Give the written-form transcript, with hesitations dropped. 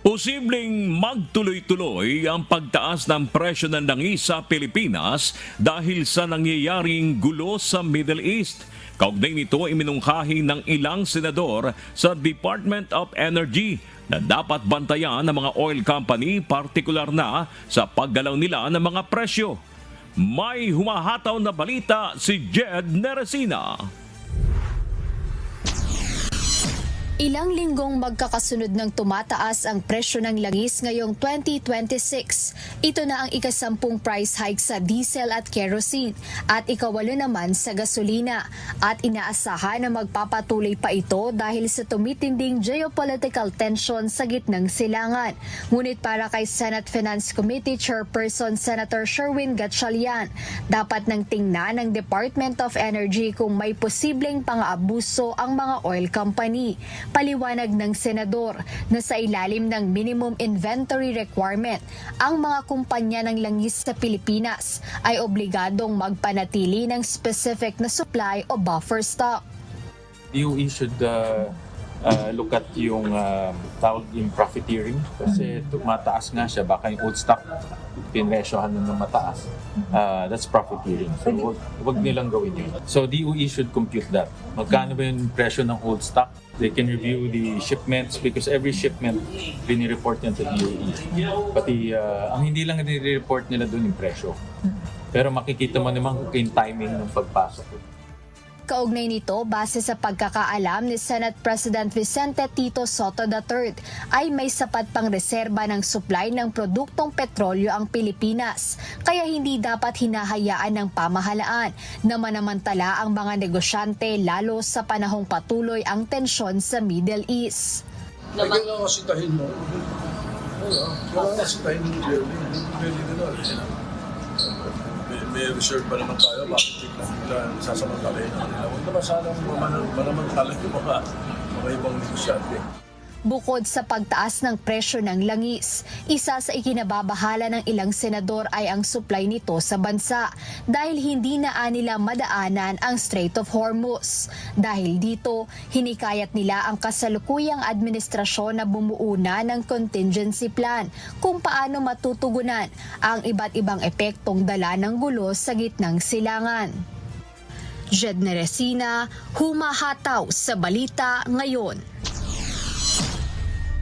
Posibleng magtuloy-tuloy ang pagtaas ng presyo ng langis sa Pilipinas dahil sa nangyayaring gulo sa Middle East. Kaugnay nito iminungkahi ng ilang senador sa Department of Energy na dapat bantayan ng mga oil company, partikular na sa paggalaw nila ng mga presyo. May humahataw na balita si Jed Neresina. Ilang linggong magkakasunod ng tumataas ang presyo ng langis ngayong 2026. Ito na ang ika-10 price hike sa diesel at kerosene at ika-8 naman sa gasolina. At inaasahan na magpapatuloy pa ito dahil sa tumitinding geopolitical tension sa gitnang silangan. Ngunit para kay Senate Finance Committee Chairperson Senator Sherwin Gatchalian, dapat nang tingnan ng Department of Energy kung may posibleng pang-aabuso ang mga oil company. Paliwanag ng senador na sa ilalim ng minimum inventory requirement, ang mga kumpanya ng langis sa Pilipinas ay obligadong magpanatili ng specific na supply o buffer stock. DOE should look at yung tawag yung profiteering kasi mataas nga siya, baka yung old stock pinresyohan ng mataas. That's profiteering. So wag nilang gawin yun. So DOE should compute that. Magkano ba yung presyo ng old stock? They can review the shipments because every shipment binireport niya sa DOE. Pati ang hindi lang nire-report nila doon yung presyo. Pero makikita mo naman yung timing ng pagpasok. Kaugnay nito, base sa pagkakaalam ni Senate President Vicente Tito Sotto III, ay may sapat pang reserba ng supply ng produktong petrolyo ang Pilipinas. Kaya hindi dapat hinahayaan ng pamahalaan na manamantala ang mga negosyante lalo sa panahong patuloy ang tensyon sa Middle East. Kailangan kasitahin mo. Kailangan kasitahin mo pwede gano'n. May reserve pa naman tayo, bakit bigla sasamantalahin na nila. Huwag naman sanang manamantala yung mga ibang negosyante. Bukod sa pagtaas ng presyo ng langis, isa sa ikinababahala ng ilang senador ay ang supply nito sa bansa dahil hindi na nila madaanan ang Strait of Hormuz. Dahil dito, hinikayat nila ang kasalukuyang administrasyon na bumuo na ng contingency plan kung paano matutugunan ang iba't ibang epektong dala ng gulo sa gitnang silangan. Jed Neresina, humahataw sa balita ngayon.